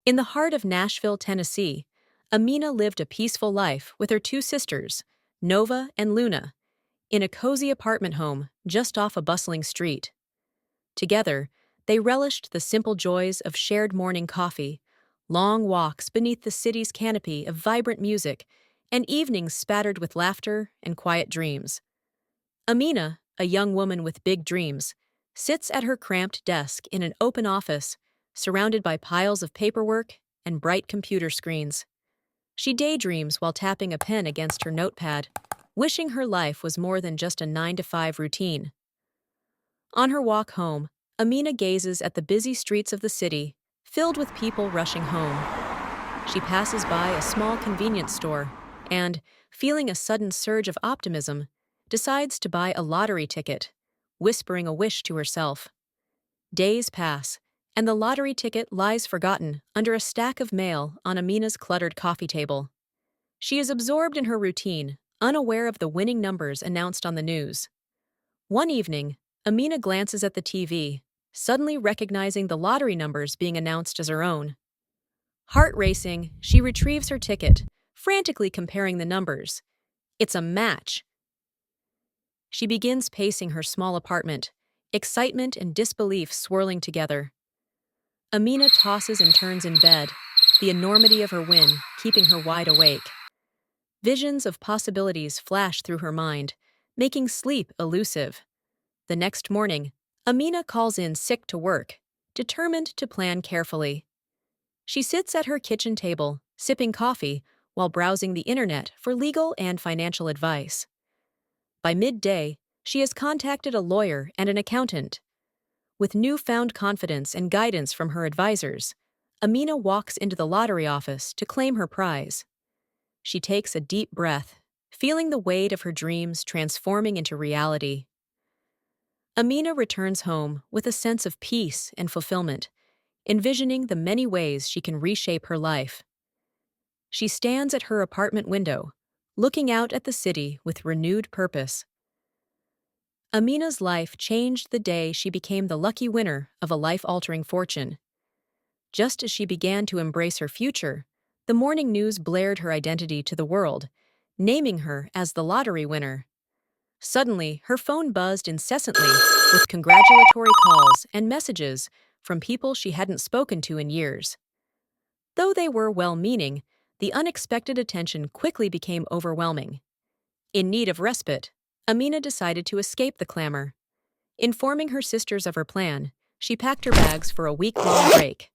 In the heart of Nashville, Tennessee, Amina lived a peaceful life with her two sisters, Nova and Luna, in a cozy apartment home just off a bustling street. Together, they relished the simple joys of shared morning coffee, long walks beneath the city's canopy of vibrant music, and evenings spattered with laughter and quiet dreams. Amina, a young woman with big dreams, sits at her cramped desk in an open office, surrounded by piles of paperwork and bright computer screens. She daydreams while tapping a pen against her notepad, wishing her life was more than just a 9-to-5 routine. On her walk home, Amina gazes at the busy streets of the city, filled with people rushing home. She passes by a small convenience store and, feeling a sudden surge of optimism, decides to buy a lottery ticket, whispering a wish to herself. Days pass, and the lottery ticket lies forgotten under a stack of mail on Amina's cluttered coffee table. She is absorbed in her routine, unaware of the winning numbers announced on the news. One evening, Amina glances at the TV, suddenly recognizing the lottery numbers being announced as her own. Heart racing, she retrieves her ticket, frantically comparing the numbers. It's a match. She begins pacing her small apartment, excitement and disbelief swirling together. Amina tosses and turns in bed, the enormity of her win keeping her wide awake. Visions of possibilities flash through her mind, making sleep elusive. The next morning, Amina calls in sick to work, determined to plan carefully. She sits at her kitchen table, sipping coffee, while browsing the internet for legal and financial advice. By midday, she has contacted a lawyer and an accountant. With newfound confidence and guidance from her advisors, Amina walks into the lottery office to claim her prize. She takes a deep breath, feeling the weight of her dreams transforming into reality. Amina returns home with a sense of peace and fulfillment, envisioning the many ways she can reshape her life. She stands at her apartment window, looking out at the city with renewed purpose. Amina's life changed the day she became the lucky winner of a life-altering fortune. Just as she began to embrace her future, the morning news blared her identity to the world, naming her as the lottery winner. Suddenly, her phone buzzed incessantly with congratulatory calls and messages from people she hadn't spoken to in years. Though they were well-meaning, the unexpected attention quickly became overwhelming. In need of respite, Amina decided to escape the clamor. Informing her sisters of her plan, she packed her bags for a week-long break.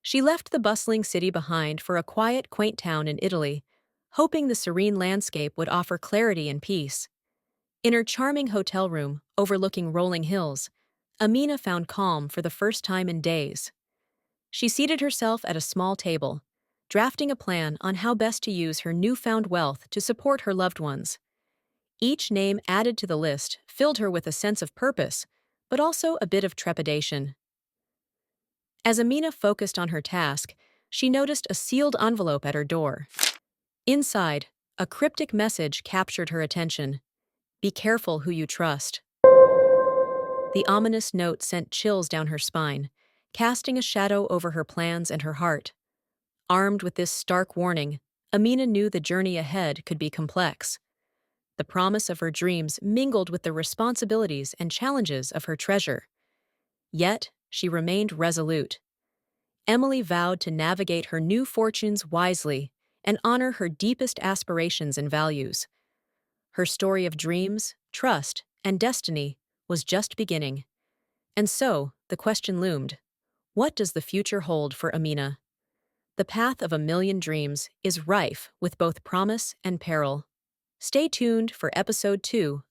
She left the bustling city behind for a quiet, quaint town in Italy, hoping the serene landscape would offer clarity and peace. In her charming hotel room, overlooking rolling hills, Amina found calm for the first time in days. She seated herself at a small table, drafting a plan on how best to use her newfound wealth to support her loved ones. Each name added to the list filled her with a sense of purpose, but also a bit of trepidation. As Amina focused on her task, she noticed a sealed envelope at her door. Inside, a cryptic message captured her attention. "Be careful who you trust." The ominous note sent chills down her spine, casting a shadow over her plans and her heart. Armed with this stark warning, Amina knew the journey ahead could be complex. The promise of her dreams mingled with the responsibilities and challenges of her treasure. Yet, she remained resolute. Emily vowed to navigate her new fortunes wisely and honor her deepest aspirations and values. Her story of dreams, trust, and destiny was just beginning. And so, the question loomed: what does the future hold for Amina? The path of a million dreams is rife with both promise and peril. Stay tuned for episode 2